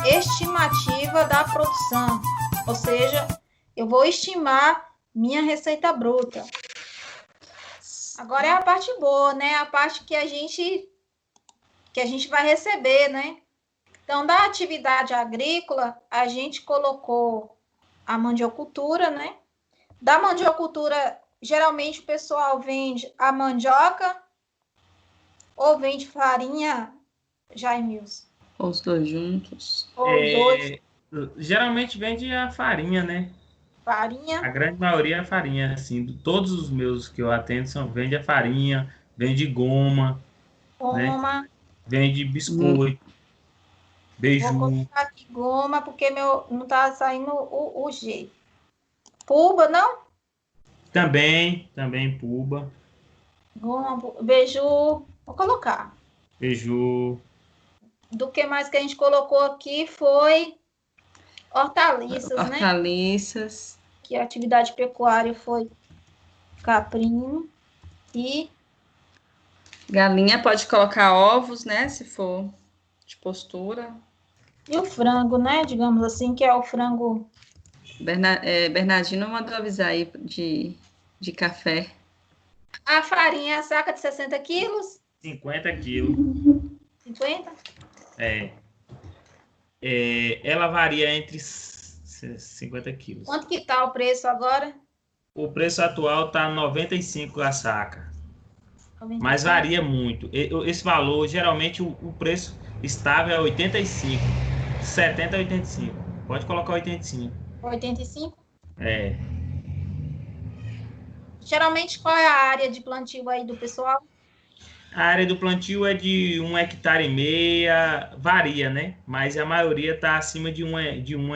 estimativa da produção, ou seja, eu vou estimar minha receita bruta. Agora é a parte boa, né? A parte que a gente vai receber, né? Então, da atividade agrícola, a gente colocou a mandiocultura, né? Da mandiocultura, geralmente o pessoal vende a mandioca ou vende farinha, Jaimilson? Ou os dois juntos. Ou os dois, Geralmente vende a farinha, né? A farinha, grande maioria é a farinha, assim. Todos os meus que eu atendo vende a farinha, vende goma, né? goma. Vende biscoito, Vou beiju. colocar aqui goma, porque meu não tá saindo o G. Puba, não? Também puba, Goma, beiju. Vou colocar. beiju. Do que mais que a gente colocou aqui foi hortaliças, né? Hortaliças. Que a atividade pecuária foi caprino e Galinha pode colocar ovos, né? Se for de postura. o frango, né? Digamos assim, que é o frango. Bernardino mandou avisar aí de café. A farinha, a saca de 60 quilos? 50 quilos. 50? Ela varia entre 50 quilos. Quanto que tá o preço agora? O preço atual está 95 a saca. 95. Mas varia muito. Esse valor, geralmente, o preço estável é 85. 70 a 85. Pode colocar 85. 85? É. Geralmente, qual é a área de plantio aí do pessoal? A área do plantio é de 1,5 hectare, varia, né? Mas a maioria está acima de 1,5 de 1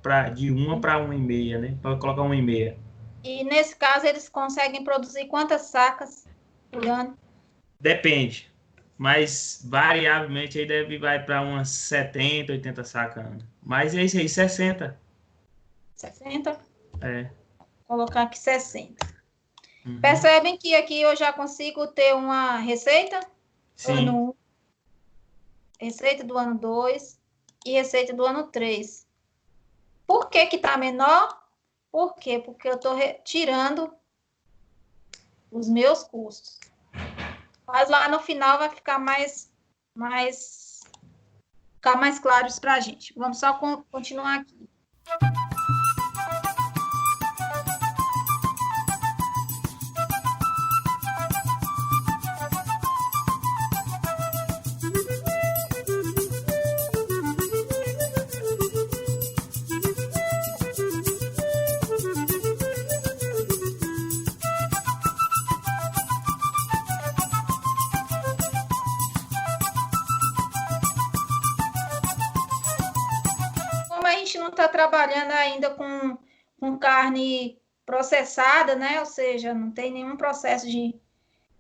para 1,5, né? Pode colocar 1,5. E nesse caso, eles conseguem produzir quantas sacas por ano? Depende. Mas variavelmente aí vai para umas 70, 80 sacas. Mas é isso aí, 60. 60? É. Vou colocar aqui 60. Uhum. Percebem que aqui eu já consigo ter uma receita? Sim. Ano 1, receita do ano 2 e receita do ano 3. Por que que tá menor? Por quê? Porque eu estou retirando os meus custos. Mas lá no final vai ficar mais claro isso para a gente. Vamos só continuar aqui. A gente não está trabalhando ainda com carne processada, né? Ou seja, não tem nenhum processo de...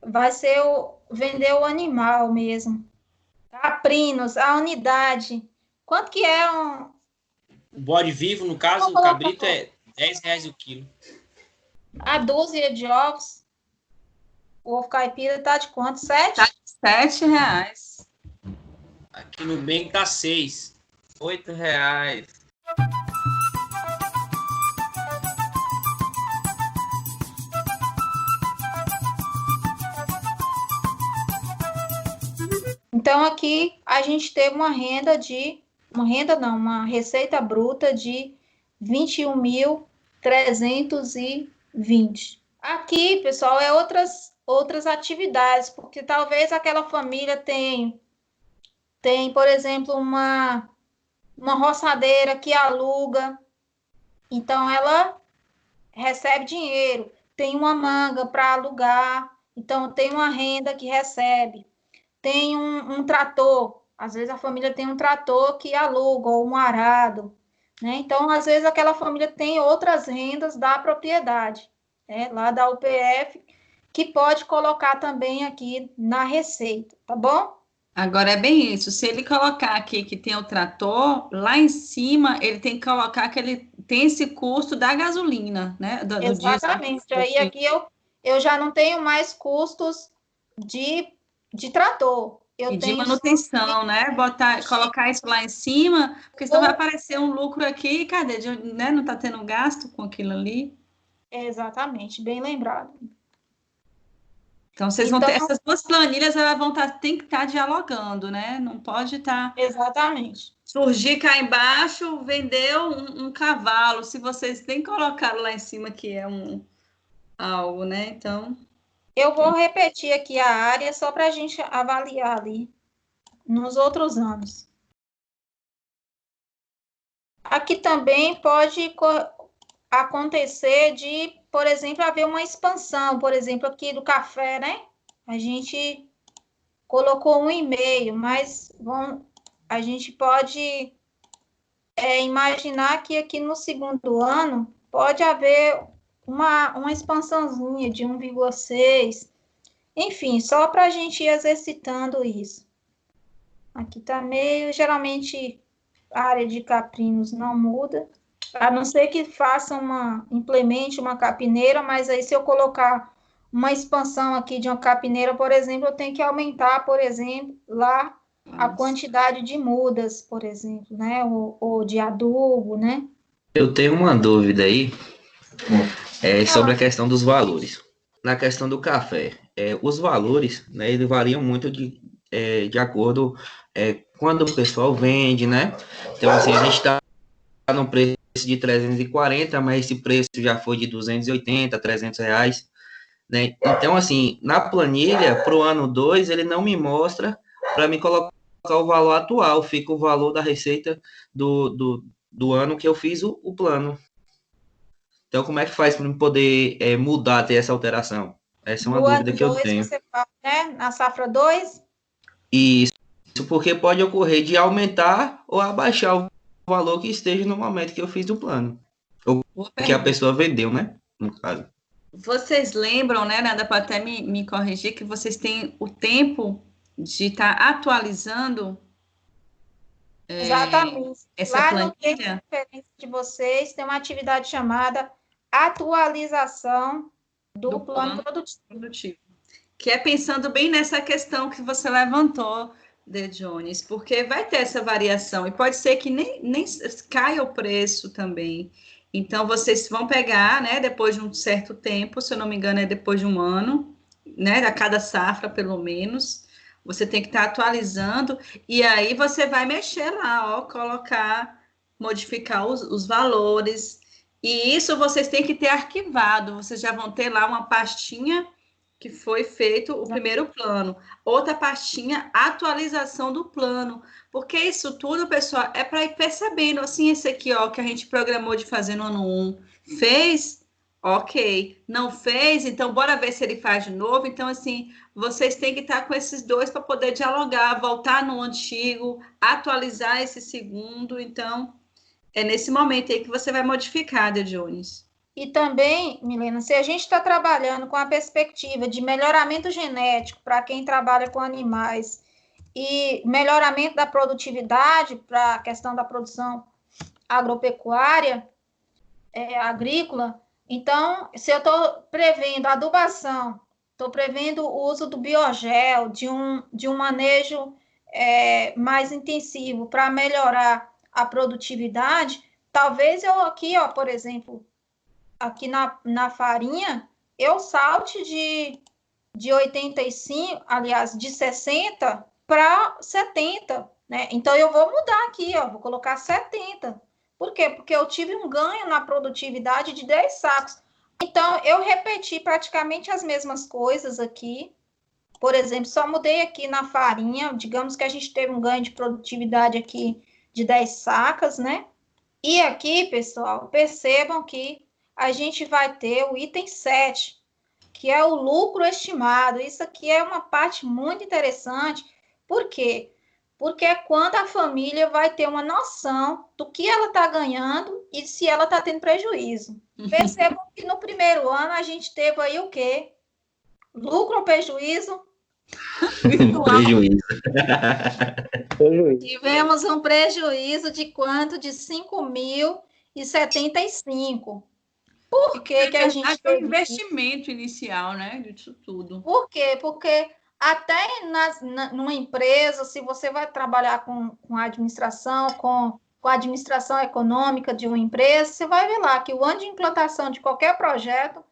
Vai ser vender o animal mesmo. Caprinos, a unidade. Quanto que é um... O bode vivo, no caso, o cabrito é R$10 o quilo. A dúzia de ovos. O ovo caipira tá de quanto? 7? Tá de R$7. Aqui no Bem tá 6. R$8. Então, aqui a gente teve uma receita bruta de 21.320. Aqui, pessoal, é outras atividades, porque talvez aquela família tem, por exemplo, uma roçadeira que aluga, então ela recebe dinheiro, tem uma manga para alugar, então tem uma renda que recebe. Tem um trator, às vezes a família tem um trator que aluga, ou um arado, né? Então, às vezes aquela família tem outras rendas da propriedade, né? Lá da UPF, que pode colocar também aqui na receita, tá bom? Agora é bem isso, se ele colocar aqui que tem o trator, lá em cima ele tem que colocar que ele tem esse custo da gasolina, né? Do Exatamente, diesel. Aí aqui eu já não tenho mais custos de trator. eu E de tenho manutenção, né? Colocar isso lá em cima, porque senão vai aparecer um lucro aqui, cadê? Né? Não está tendo gasto com aquilo ali. Exatamente, bem lembrado. Então, vocês vão ter essas duas planilhas, elas vão tem que estar dialogando, né? Não pode estar. Exatamente. Surgir cá embaixo, vendeu um cavalo, se vocês nem colocaram lá em cima que é algo, né? Então. Eu vou repetir aqui a área só para a gente avaliar ali nos outros anos. Aqui também pode acontecer de, por exemplo, haver uma expansão, por exemplo, aqui do café, né? A gente colocou 1,5, mas a gente pode imaginar que aqui no segundo ano pode haver uma expansãozinha de 1,6. Enfim, só para a gente ir exercitando isso. Aqui está meio, geralmente a área de caprinos não muda, a não ser que implemente uma capineira, mas aí se eu colocar uma expansão aqui de uma capineira, por exemplo, eu tenho que aumentar, por exemplo, lá a quantidade de mudas, por exemplo, né, ou de adubo, né? Eu tenho uma dúvida aí sobre a questão dos valores. Na questão do café, os valores, né, eles variam muito de acordo quando o pessoal vende, né? Então, assim, a gente está no preço de 340, mas esse preço já foi de 280, 300 reais, né? Então, assim, na planilha, para o ano 2, ele não me mostra para me colocar o valor atual, fica o valor da receita do ano que eu fiz o plano. Então, como é que faz para eu poder mudar, ter essa alteração? Essa é uma dúvida que eu tenho. Você fala, né? Na safra 2? Isso, porque pode ocorrer de aumentar ou abaixar o valor que esteja no momento que eu fiz o plano. Ou que a pessoa vendeu, né? No caso. Vocês lembram, né, Nanda, para até me corrigir, que vocês têm o tempo de estar atualizando Exatamente. essa Lá planilha? no texto de referência de vocês tem uma atividade chamada atualização do plano produtivo. Que é pensando bem nessa questão que você levantou, De Jones, porque vai ter essa variação e pode ser que nem caia o preço também. Então, vocês vão pegar, né, depois de um certo tempo, se eu não me engano, é depois de um ano, né, a cada safra, pelo menos, você tem que estar atualizando, e aí você vai mexer lá, ó, modificar os valores, e isso vocês têm que ter arquivado, vocês já vão ter lá uma pastinha que foi feito o primeiro plano. Outra pastinha, atualização do plano. Porque isso tudo, pessoal, é para ir percebendo, assim, esse aqui, ó, que a gente programou de fazer no ano 1. Fez? Ok. Não fez? Então, bora ver se ele faz de novo. Então, assim, vocês têm que estar com esses dois para poder dialogar, voltar no antigo, atualizar esse segundo. Então, é nesse momento aí que você vai modificar, De Jones. E também, Milena, se a gente está trabalhando com a perspectiva de melhoramento genético para quem trabalha com animais e melhoramento da produtividade para a questão da produção agropecuária, agrícola, então, se eu estou prevendo adubação, estou prevendo o uso do biogel, de um manejo mais intensivo para melhorar a produtividade, talvez eu aqui, ó, por exemplo, aqui na farinha, eu salte de 85, aliás, de 60 para 70, né? Então, eu vou mudar aqui, ó, vou colocar 70. Por quê? Porque eu tive um ganho na produtividade de 10 sacos. Então, eu repeti praticamente as mesmas coisas aqui. Por exemplo, só mudei aqui na farinha, digamos que a gente teve um ganho de produtividade aqui de 10 sacas, né? E aqui, pessoal, percebam que a gente vai ter o item 7, que é o lucro estimado. Isso aqui é uma parte muito interessante. Por quê? Porque é quando a família vai ter uma noção do que ela está ganhando e se ela está tendo prejuízo. Percebam que no primeiro ano a gente teve aí o quê? Lucro ou prejuízo? Prejuízo. Tivemos um prejuízo de quanto? De 5.075. Por que a gente teve o investimento inicial, né, disso tudo? Por quê? Porque até numa empresa, se você vai trabalhar com a administração, com a administração econômica de uma empresa, você vai ver lá que o ano de implantação de qualquer projeto,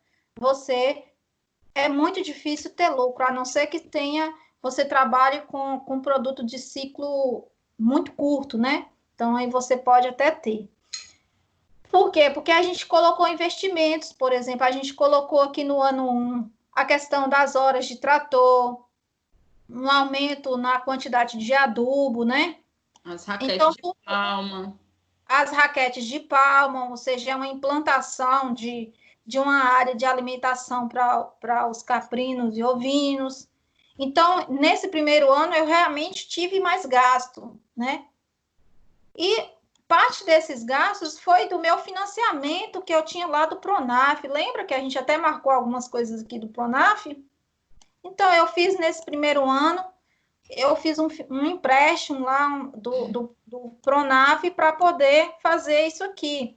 é muito difícil ter lucro, a não ser que você trabalhe com produto de ciclo muito curto, né? Então, aí você pode até ter. Por quê? Porque a gente colocou investimentos, por exemplo, a gente colocou aqui no ano 1 a questão das horas de trator, um aumento na quantidade de adubo, né? As raquetes de palma. As raquetes de palma, ou seja, é uma implantação de uma área de alimentação para os caprinos e ovinos. Então, nesse primeiro ano, eu realmente tive mais gasto, né? E parte desses gastos foi do meu financiamento que eu tinha lá do Pronaf. Lembra que a gente até marcou algumas coisas aqui do Pronaf? Então, eu fiz nesse primeiro ano, eu fiz um empréstimo lá do Pronaf para poder fazer isso aqui.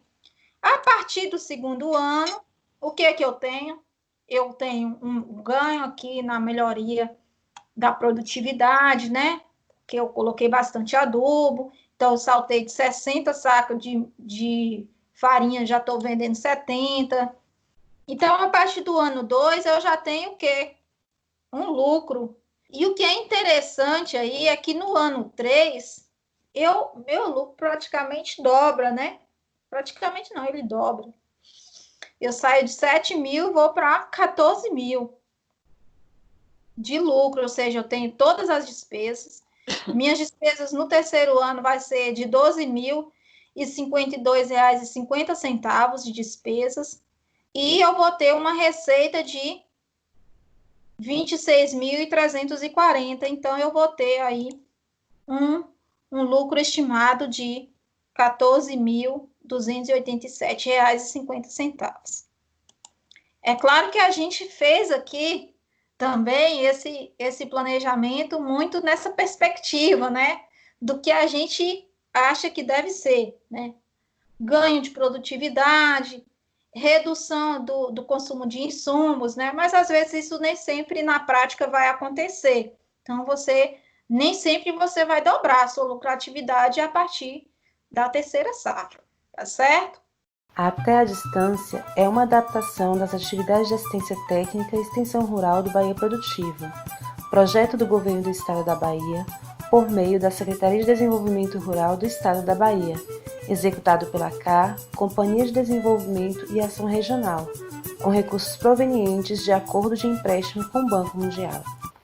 A partir do segundo ano, o que é que eu tenho? Eu tenho um ganho aqui na melhoria da produtividade, né? Que eu coloquei bastante adubo, então eu saltei de 60 sacos de farinha, já estou vendendo 70. Então, a partir do ano 2, eu já tenho o quê? Um lucro. E o que é interessante aí é que no ano 3, meu lucro praticamente dobra, né? Praticamente não, ele dobra. Eu saio de 7 mil e vou para 14 mil de lucro, ou seja, eu tenho todas as despesas. Minhas despesas no terceiro ano vai ser de R$ 12.052,50 de despesas. E eu vou ter uma receita de 26.340. Então, eu vou ter aí um lucro estimado de R$ 14.287,50. É claro que a gente fez aqui também esse planejamento muito nessa perspectiva, né? Do que a gente acha que deve ser, né? Ganho de produtividade, redução do consumo de insumos, né? Mas às vezes isso nem sempre na prática vai acontecer. Então, nem sempre você vai dobrar a sua lucratividade a partir da terceira safra, tá certo? Até a Distância é uma adaptação das atividades de assistência técnica e extensão rural do Bahia Produtiva, projeto do Governo do Estado da Bahia, por meio da Secretaria de Desenvolvimento Rural do Estado da Bahia, executado pela CAR, Companhia de Desenvolvimento e Ação Regional, com recursos provenientes de acordo de empréstimo com o Banco Mundial.